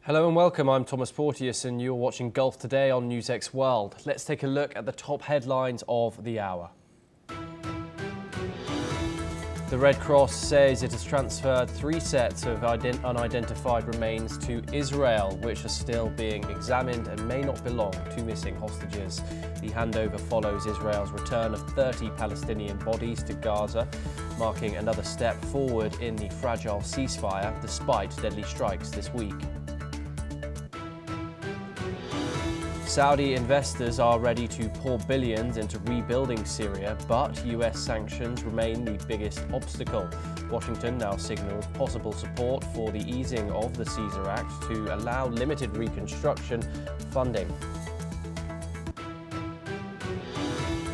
Hello and welcome, I'm Thomas Porteous and you're watching Gulf Today on NewsX World. Let's take a look at the top headlines of the hour. The Red Cross says it has transferred 3 sets of unidentified remains to Israel, which are still being examined and may not belong to missing hostages. The handover follows Israel's return of 30 Palestinian bodies to Gaza, marking another step forward in the fragile ceasefire despite deadly strikes this week. Saudi investors are ready to pour billions into rebuilding Syria, but US sanctions remain the biggest obstacle. Washington now signals possible support for the easing of the Caesar Act to allow limited reconstruction funding.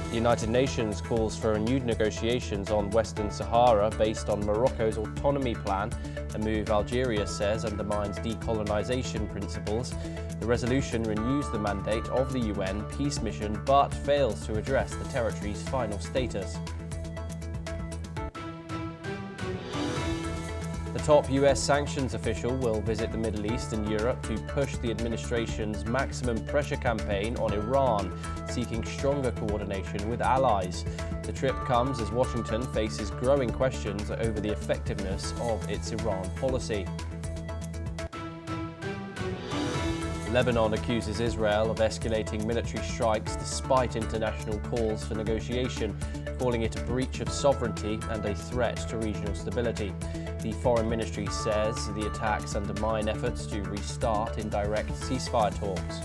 The United Nations calls for renewed negotiations on Western Sahara based on Morocco's autonomy plan, a move Algeria says undermines decolonisation principles. The resolution renews the mandate of the UN peace mission but fails to address the territory's final status. The top US sanctions official will visit the Middle East and Europe to push the administration's maximum pressure campaign on Iran, seeking stronger coordination with allies. The trip comes as Washington faces growing questions over the effectiveness of its Iran policy. Lebanon accuses Israel of escalating military strikes despite international calls for negotiation, calling it a breach of sovereignty and a threat to regional stability. The Foreign Ministry says the attacks undermine efforts to restart indirect ceasefire talks.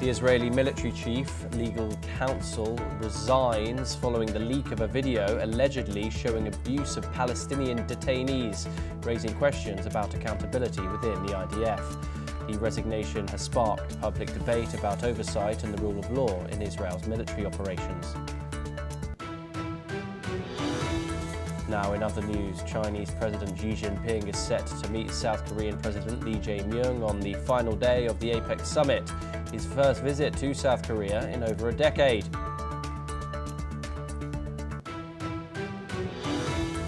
The Israeli military chief legal counsel resigns following the leak of a video allegedly showing abuse of Palestinian detainees, raising questions about accountability within the IDF. The resignation has sparked public debate about oversight and the rule of law in Israel's military operations. Now in other news, Chinese President Xi Jinping is set to meet South Korean President Lee Jae-myung on the final day of the APEC summit, his first visit to South Korea in over a decade.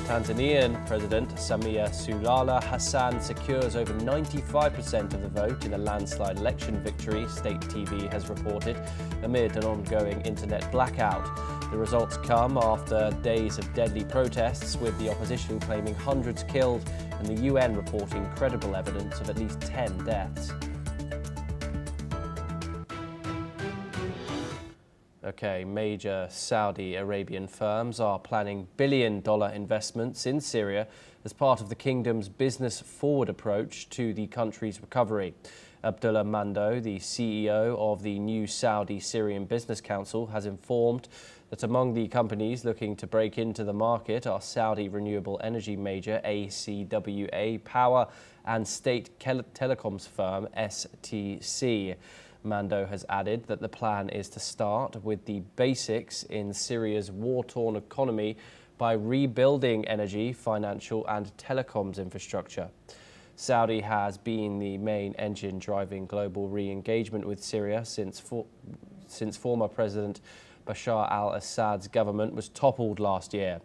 Tanzanian President Samia Suluhu Hassan secures over 95% of the vote in a landslide election victory, state TV has reported, amid an ongoing internet blackout. The results come after days of deadly protests, with the opposition claiming hundreds killed and the UN reporting credible evidence of at least 10 deaths. Okay, major Saudi Arabian firms are planning billion-dollar investments in Syria as part of the kingdom's business-forward approach to the country's recovery. Abdullah Mando, the CEO of the new Saudi Syrian Business Council, has informed that among the companies looking to break into the market are Saudi renewable energy major ACWA Power and state telecoms firm STC. Mando has added that the plan is to start with the basics in Syria's war-torn economy by rebuilding energy, financial and telecoms infrastructure. Saudi has been the main engine driving global re-engagement with Syria since former President Bashar al-Assad's government was toppled last year.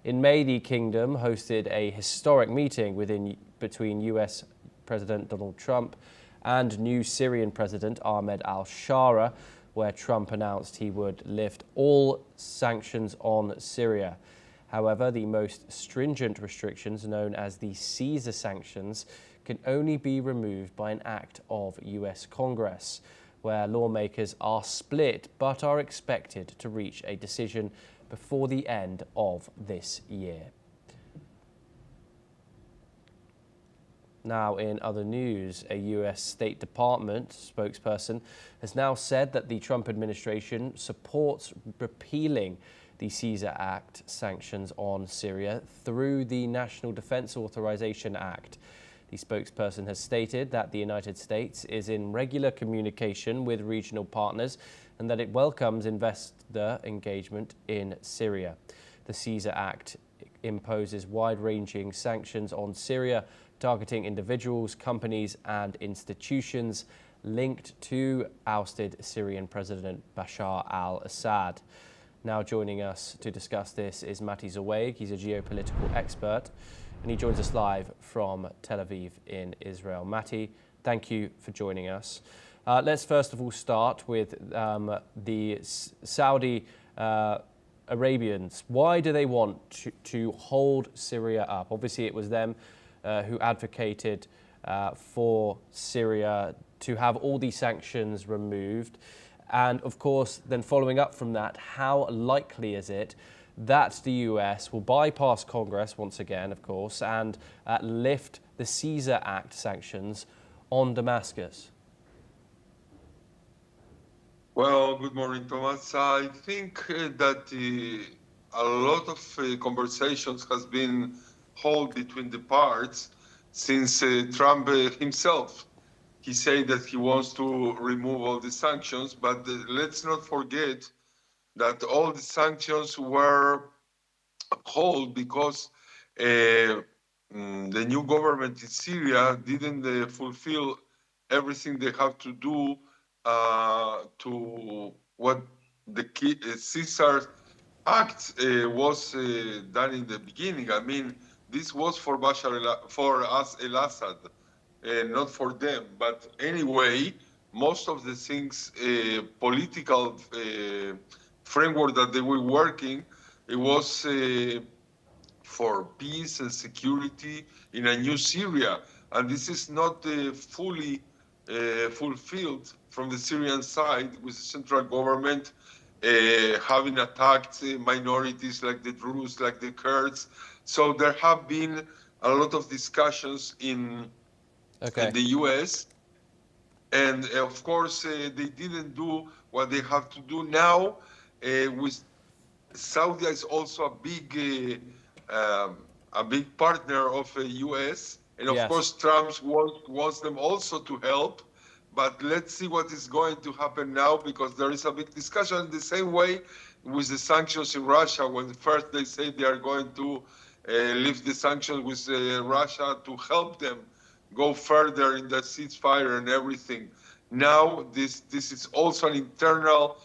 In May, the kingdom hosted a historic meeting between US President Donald Trump and new Syrian President Ahmed al-Shara, where Trump announced he would lift all sanctions on Syria. However, the most stringent restrictions, known as the Caesar sanctions, can only be removed by an act of US Congress, where lawmakers are split but are expected to reach a decision before the end of this year. Now, in other news, a US State Department spokesperson has now said that the Trump administration supports repealing the Caesar Act sanctions on Syria through the National Defense Authorization Act. The spokesperson has stated that the United States is in regular communication with regional partners and that it welcomes investor engagement in Syria. The Caesar Act imposes wide-ranging sanctions on Syria, targeting individuals, companies and institutions linked to ousted Syrian President Bashar al-Assad. Now joining us to discuss this is Mati Zaweg. He's a geopolitical expert. and he joins us live from Tel Aviv in Israel. Matti, thank you for joining us. Let's first of all start with the Saudi Arabians. Why do they want to hold Syria up? Obviously, it was them who advocated for Syria to have all these sanctions removed. And of course, then following up from that, how likely is it that the US will bypass Congress once again, of course, and lift the Caesar Act sanctions on Damascus? Well, good morning, Thomas. I think that a lot of conversations has been held between the parts since Trump himself. He said that he wants to remove all the sanctions, but let's not forget that all the sanctions were held because the new government in Syria didn't fulfill everything they have to do to what the Caesar Act was done in the beginning. I mean, this was for al-Assad, not for them. But anyway, most of the things, political framework that they were working, it was for peace and security in a new Syria. And this is not fully fulfilled from the Syrian side, with the central government having attacked minorities like the Druze, like the Kurds. So there have been a lot of discussions in the US. And of course, they didn't do what they have to do now. With Saudi is also a big partner of the US. And of course, Trump wants them also to help. But let's see what is going to happen now, because there is a big discussion the same way with the sanctions in Russia, when first they say they are going to lift the sanctions with Russia to help them go further in the ceasefire and everything. Now, this is also an internal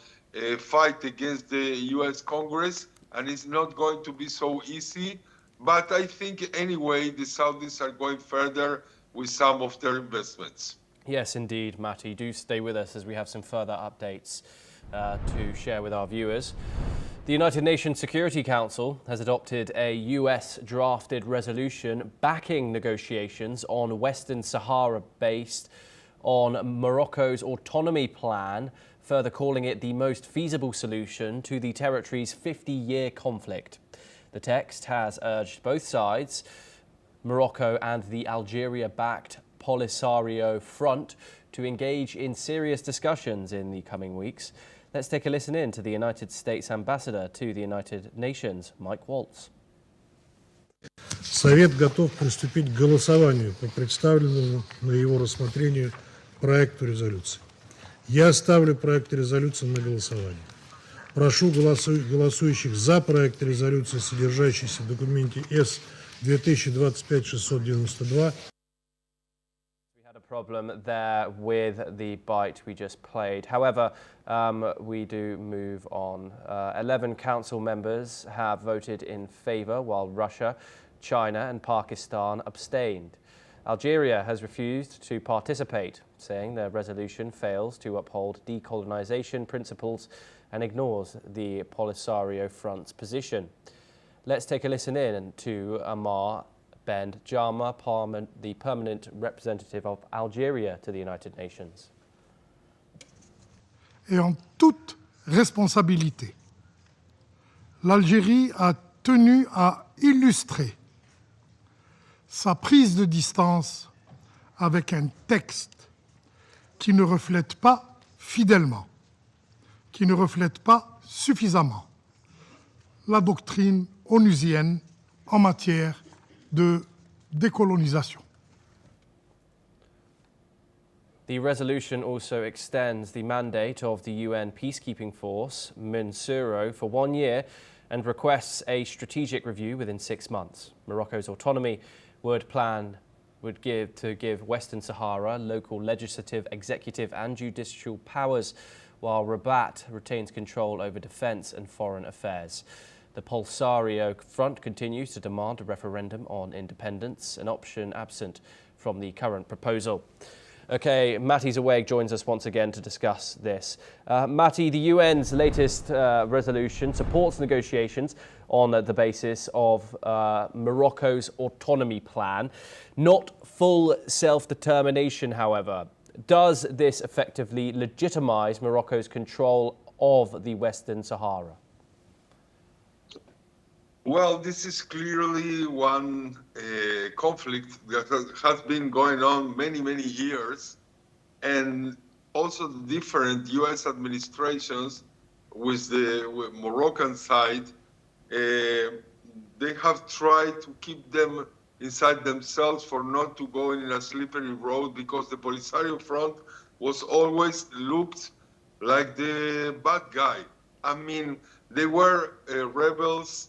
fight against the US Congress, and it's not going to be so easy. But I think anyway, the Saudis are going further with some of their investments. Yes, indeed, Matti. Do stay with us as we have some further updates to share with our viewers. The United Nations Security Council has adopted a US-drafted resolution backing negotiations on Western Sahara based on Morocco's autonomy plan, further calling it the most feasible solution to the territory's 50-year conflict. The text has urged both sides, Morocco and the Algeria-backed Polisario Front, to engage in serious discussions in the coming weeks. Let's take a listen in to the United States Ambassador to the United Nations, Mike Waltz. Совет готов приступить к голосованию по представленному на его рассмотрение проекту резолюции. Я ставлю проект резолюции на голосование. Прошу голосующих за проект резолюции, содержащийся в документе С 2025-692. Problem there with the bite we just played. However, we do move on. 11 council members have voted in favour, while Russia, China and Pakistan abstained. Algeria has refused to participate, saying their resolution fails to uphold decolonisation principles and ignores the Polisario Front's position. Let's take a listen in to Amar Ben Jama, the permanent representative of Algeria to the United Nations. Et en toute responsabilité, l'Algérie a tenu à illustrer sa prise de distance avec un texte qui ne reflète pas fidèlement, qui ne reflète pas suffisamment la doctrine onusienne en matière de décolonisation. The resolution also extends the mandate of the UN peacekeeping force, MINURSO, for 1 year and requests a strategic review within 6 months. Morocco's autonomy would give Western Sahara local legislative, executive and judicial powers, while Rabat retains control over defence and foreign affairs. The Polisario Front continues to demand a referendum on independence, an option absent from the current proposal. Okay, Matti Zaweg joins us once again to discuss this. Matti, the UN's latest resolution supports negotiations on the basis of Morocco's autonomy plan, not full self-determination, however. Does this effectively legitimize Morocco's control of the Western Sahara? Well, this is clearly one conflict that has been going on many, many years. And also the different U.S. administrations with the Moroccan side, they have tried to keep them inside themselves for not to go in a slippery road, because the Polisario Front was always looked like the bad guy. I mean, they were rebels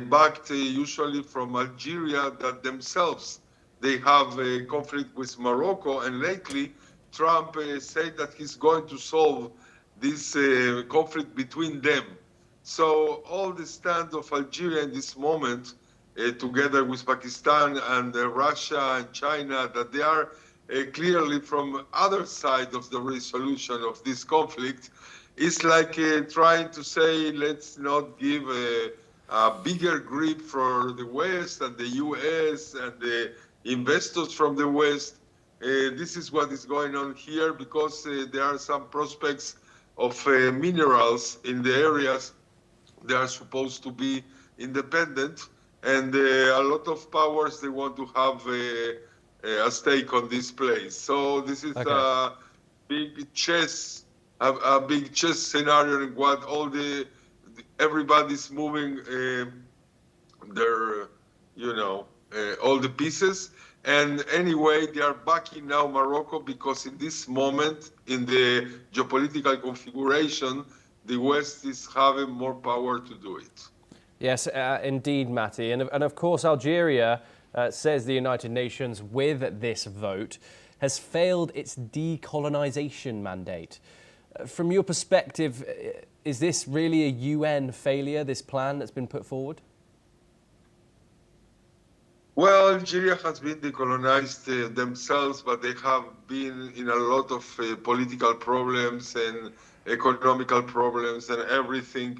backed usually from Algeria that themselves, they have a conflict with Morocco, and lately Trump said that he's going to solve this conflict between them. So all the stand of Algeria in this moment, together with Pakistan and Russia and China, that they are clearly from other side of the resolution of this conflict, is like trying to say, let's not give a bigger grip for the West and the US and the investors from the West. This is what is going on here, because there are some prospects of minerals in the areas they are supposed to be independent, and a lot of powers, they want to have a stake on this place. So this is a big chess, a big chess scenario in what everybody's moving their, all the pieces. And anyway, they are backing now Morocco, because in this moment, in the geopolitical configuration, the West is having more power to do it. Yes, indeed, Matti. And of course, Algeria, says the United Nations, with this vote, has failed its decolonization mandate. From your perspective, is this really a UN failure, this plan that's been put forward? Well, Algeria has been decolonized themselves, but they have been in a lot of political problems and economical problems and everything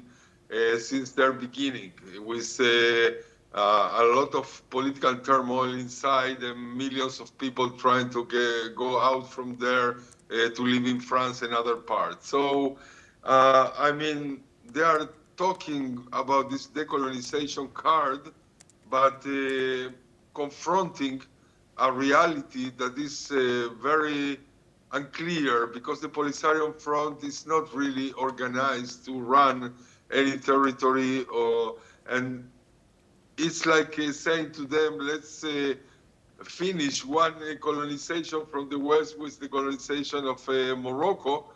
since their beginning, with a lot of political turmoil inside and millions of people trying to go out from there to live in France and other parts. So, I mean, they are talking about this decolonization card, but confronting a reality that is very unclear, because the Polisario Front is not really organized to run any territory, and it's like saying to them, let's finish one colonization from the West with the colonization of Morocco,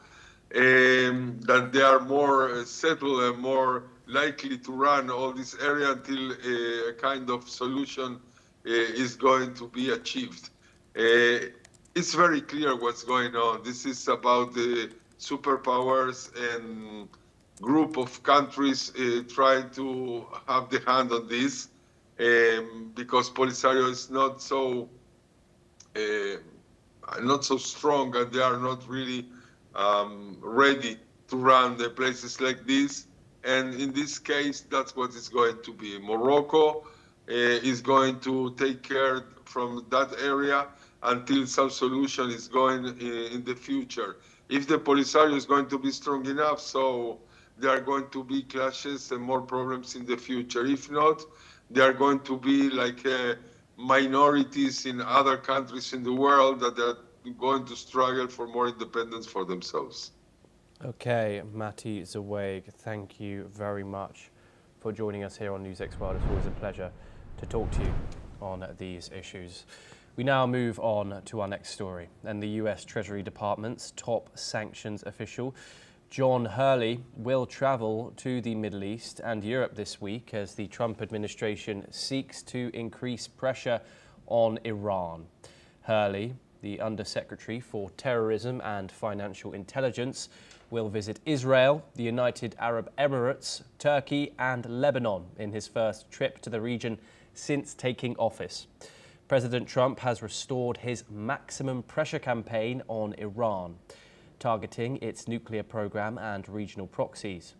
that they are more settled and more likely to run all this area until a kind of solution is going to be achieved. It's very clear what's going on. This is about the superpowers and group of countries trying to have the hand on this, because Polisario is not so strong, and they are not really ready to run the places like this. And in this case, that's what it's going to be. Morocco is going to take care from that area until some solution is going in the future. If the Polisario is going to be strong enough, so there are going to be clashes and more problems in the future. If not, they are going to be like minorities in other countries in the world that are going to struggle for more independence for themselves. Okay, Matti Zaweg, thank you very much for joining us here on NewsX World. It's always a pleasure to talk to you on these issues. We now move on to our next story, and the US Treasury Department's top sanctions official, John Hurley, will travel to the Middle East and Europe this week as the Trump administration seeks to increase pressure on Iran. Hurley, the Undersecretary for Terrorism and Financial Intelligence, will visit Israel, the United Arab Emirates, Turkey and Lebanon in his first trip to the region since taking office. President Trump has restored his maximum pressure campaign on Iran, targeting its nuclear program and regional proxies.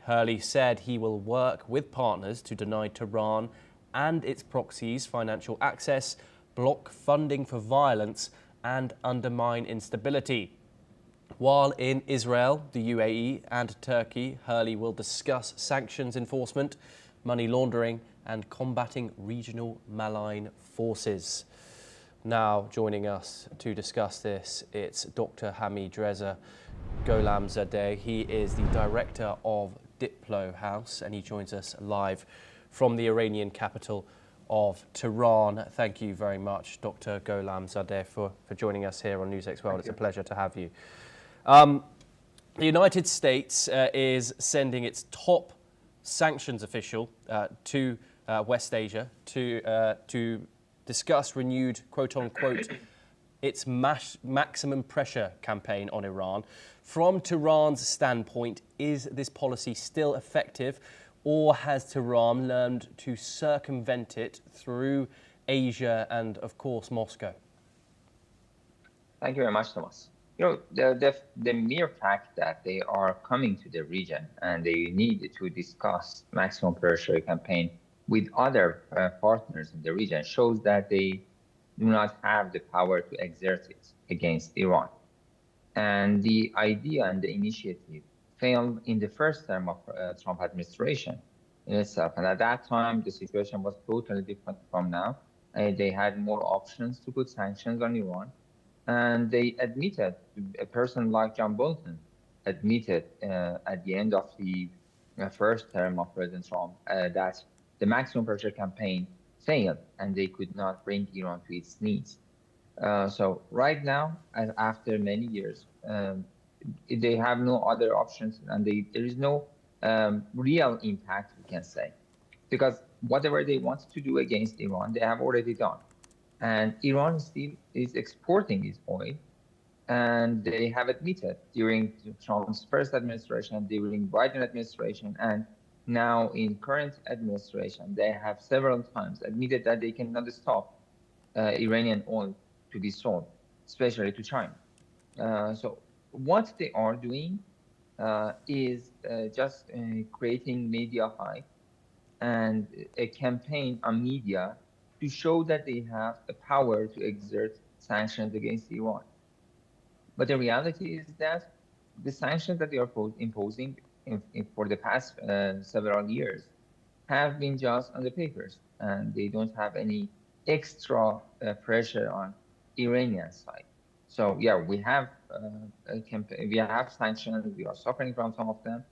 Hurley said he will work with partners to deny Tehran and its proxies financial access, block funding for violence and undermine instability. While in Israel, the UAE and Turkey, Hurley will discuss sanctions enforcement, money laundering and combating regional malign forces. Now joining us to discuss this, it's Dr. Hamid Reza Gholamzadeh. He is the director of Diplo House and he joins us live from the Iranian capital of Tehran. Thank you very much, Dr. Gholamzadeh, for joining us here on NewsX World. It's a pleasure to have you. The United States is sending its top sanctions official to West Asia to discuss renewed, quote-unquote, its maximum pressure campaign on Iran. From Tehran's standpoint, is this policy still effective, or has Tehran learned to circumvent it through Asia and, of course, Moscow? Thank you very much, Thomas. The mere fact that they are coming to the region and they need to discuss maximum pressure campaign with other partners in the region shows that they do not have the power to exert it against Iran. And the idea and the initiative failed in the first term of Trump administration in itself. And at that time, the situation was totally different from now. They had more options to put sanctions on Iran. And they admitted, a person like John Bolton admitted at the end of the first term of President Trump that the maximum pressure campaign failed and they could not bring Iran to its knees. So right now, after many years, they have no other options and there is no real impact, we can say, because whatever they want to do against Iran, they have already done. And Iran still is exporting its oil, and they have admitted during Trump's first administration, during Biden administration, and now in current administration, they have several times admitted that they cannot stop Iranian oil to be sold, especially to China. So what they are doing is just creating media hype and a campaign on media to show that they have the power to exert sanctions against Iran. But the reality is that the sanctions that they are imposing for the past several years have been just on the papers, and they don't have any extra pressure on Iranian side. So yeah, we have sanctions, we are suffering from some of them,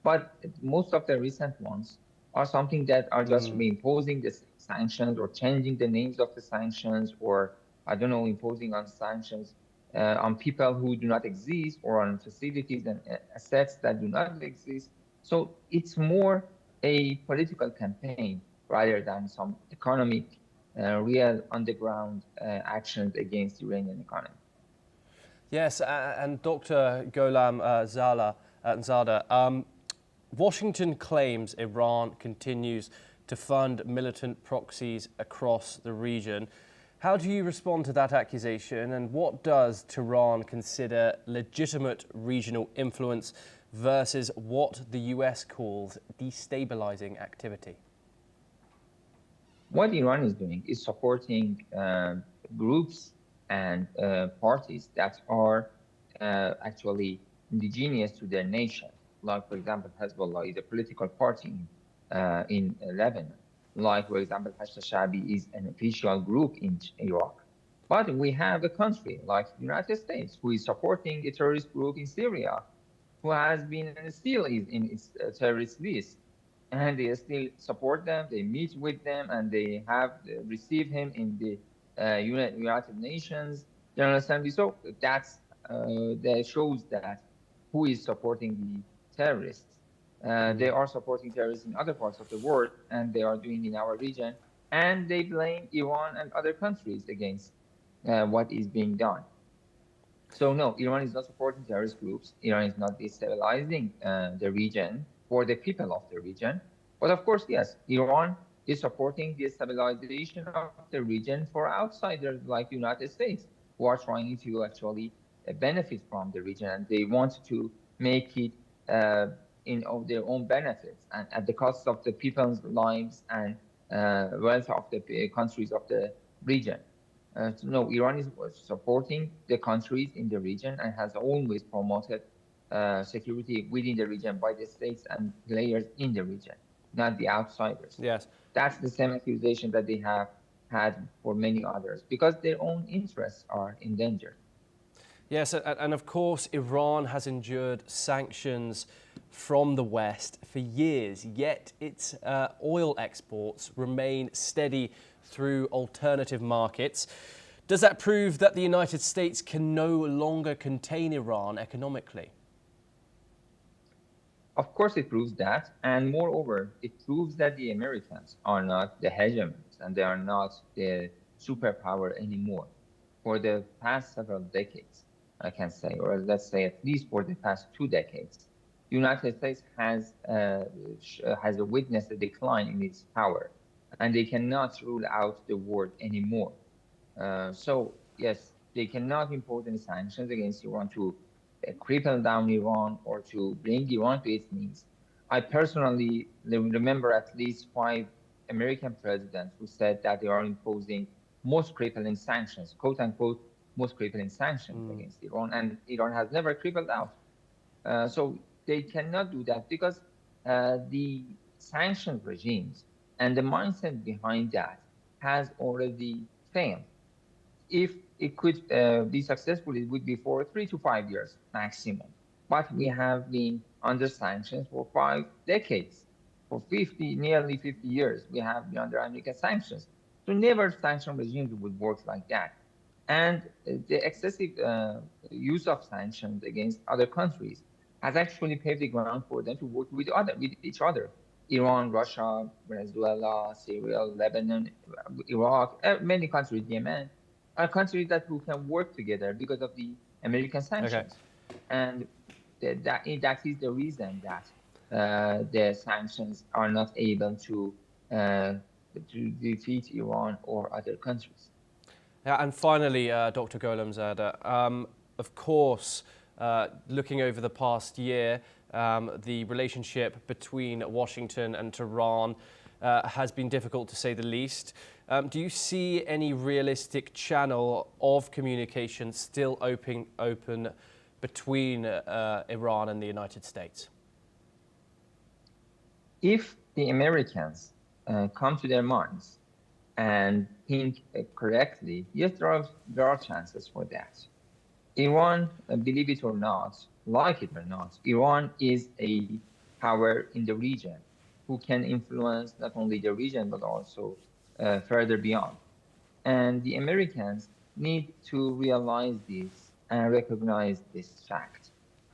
but most of the recent ones are something that are just reimposing the sanctions or changing the names of the sanctions, or I don't know, imposing on sanctions on people who do not exist or on facilities and assets that do not exist. So it's more a political campaign rather than some economic, real on-the-ground actions against the Iranian economy. Yes, and Dr. Gholamzadeh, Washington claims Iran continues to fund militant proxies across the region. How do you respond to that accusation, and what does Tehran consider legitimate regional influence versus what the US calls destabilizing activity? What Iran is doing is supporting groups and parties that are actually indigenous to their nation. Like, for example, Hezbollah is a political party in Lebanon. Like, for example, Hashd al-Sha'bi is an official group in Iraq. But we have a country like the United States who is supporting a terrorist group in Syria, who has been and still is in its terrorist list. And they still support them, they meet with them, and they have received him in the United Nations General Assembly. So that shows that who is supporting the terrorists. They are supporting terrorists in other parts of the world, and they are doing in our region, and they blame Iran and other countries against what is being done. So no, Iran is not supporting terrorist groups. Iran is not destabilizing the region for the people of the region. But of course, yes, Iran is supporting the stabilization of the region for outsiders like the United States, who are trying to actually benefit from the region, and they want to make it in of their own benefits and at the cost of the people's lives and wealth of the countries of the region. So no, Iran is supporting the countries in the region and has always promoted security within the region by the states and players in the region, not the outsiders. Yes. That's the same accusation that they have had for many others, because their own interests are endangered. Yes, and of course, Iran has endured sanctions from the West for years, yet its oil exports remain steady through alternative markets. Does that prove that the United States can no longer contain Iran economically? Of course, it proves that. And moreover, it proves that the Americans are not the hegemons and they are not the superpower anymore. For the past several decades, I can say, or let's say at least for the past 2 decades, the United States has witnessed a decline in its power, and they cannot rule out the world anymore. So yes, they cannot impose any sanctions against Iran to cripple down Iran or to bring Iran to its knees. I personally remember at least 5 American presidents who said that they are imposing most crippling sanctions, quote unquote, most crippling sanctions against Iran, and Iran has never crippled out. So they cannot do that because the sanctions regimes and the mindset behind that has already failed. If it could be successful, it would be for 3 to 5 years maximum. But we have been under sanctions for 5 decades. For nearly 50 years, we have been under American sanctions. So never sanction regimes would work like that. And the excessive use of sanctions against other countries has actually paved the ground for them to work with each other. Iran, Russia, Venezuela, Syria, Lebanon, Iraq, many countries, Yemen, are countries who can work together because of the American sanctions. Okay. And that is the reason that the sanctions are not able to defeat Iran or other countries. Yeah, and finally, Dr. Gholamzadeh, of course, looking over the past year, the relationship between Washington and Tehran has been difficult to say the least. Do you see any realistic channel of communication still open between Iran and the United States? If the Americans come to their minds and think correctly, yes, there are chances for that. Iran, believe it or not, like it or not, Iran is a power in the region who can influence not only the region, but also further beyond. And the Americans need to realize this and recognize this fact.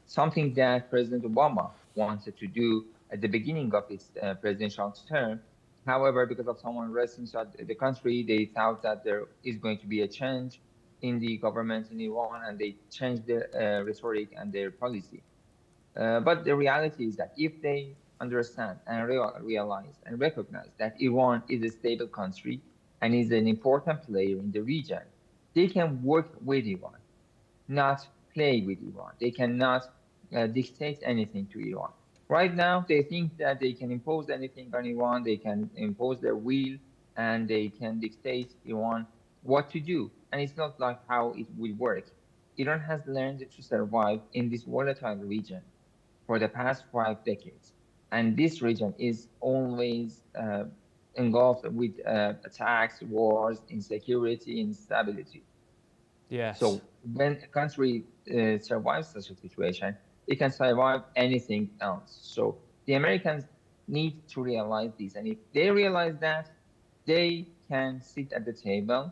Something that President Obama wanted to do at the beginning of his presidential term. However, because of some unrest inside the country, they thought that there is going to be a change in the government in Iran, and they changed their rhetoric and their policy. But the reality is that if they understand and realize and recognize that Iran is a stable country and is an important player in the region, they can work with Iran, not play with Iran. They cannot dictate anything to Iran. Right now, they think that they can impose anything on Iran, they can impose their will, and they can dictate Iran what to do. And it's not like how it will work. Iran has learned to survive in this volatile region for the past 5 decades. And this region is always engulfed with attacks, wars, insecurity, instability. Yes. So when a country survives such a situation, it can survive anything else. So the Americans need to realize this. And if they realize that, they can sit at the table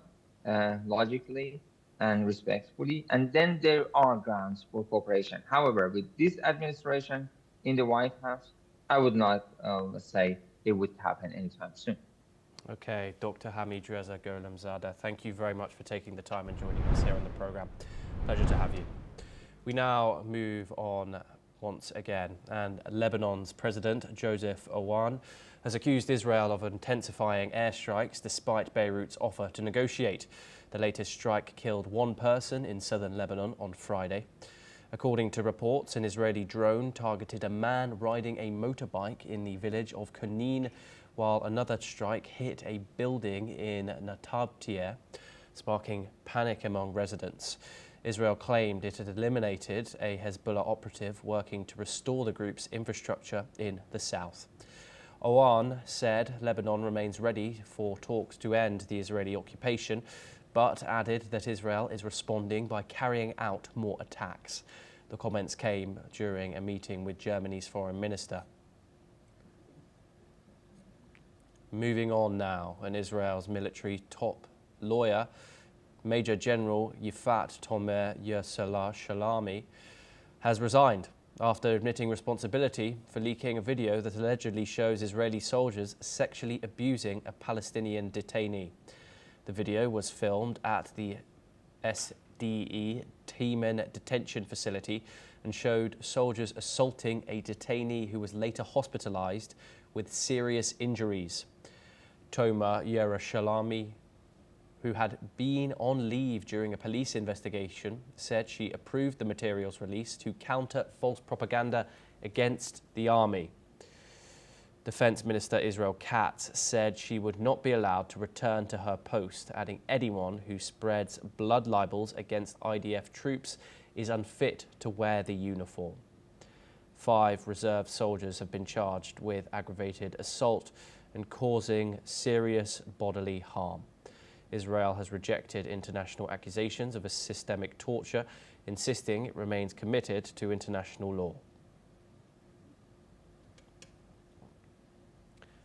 logically and respectfully, and then there are grounds for cooperation. However, with this administration in the White House, I would not, let's say, it would happen anytime soon. Okay, Dr. Hamidreza Gholamzadeh, thank you very much for taking the time and joining us here on the program. Pleasure to have you. We now move on once again, and Lebanon's President Joseph Aoun has accused Israel of intensifying airstrikes despite Beirut's offer to negotiate. The latest strike killed one person in southern Lebanon on Friday. According to reports, an Israeli drone targeted a man riding a motorbike in the village of Kunin, while another strike hit a building in Natabtieh, sparking panic among residents. Israel claimed it had eliminated a Hezbollah operative working to restore the group's infrastructure in the south. Aoun said Lebanon remains ready for talks to end the Israeli occupation, but added that Israel is responding by carrying out more attacks. The comments came during a meeting with Germany's foreign minister. Moving on now, and Israel's military top lawyer, Major General Yifat Yerushalmi, has resigned after admitting responsibility for leaking a video that allegedly shows Israeli soldiers sexually abusing a Palestinian detainee. The video was filmed at the SDE Teiman detention facility and showed soldiers assaulting a detainee who was later hospitalized with serious injuries. Toma Yerushalmi, who had been on leave during a police investigation, said she approved the materials released to counter false propaganda against the army. Defense Minister Israel Katz said she would not be allowed to return to her post, adding anyone who spreads blood libels against IDF troops is unfit to wear the uniform. 5 reserve soldiers have been charged with aggravated assault and causing serious bodily harm. Israel has rejected international accusations of a systemic torture, insisting it remains committed to international law.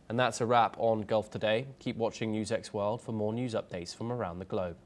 And that's a wrap on Gulf Today. Keep watching NewsX World for more news updates from around the globe.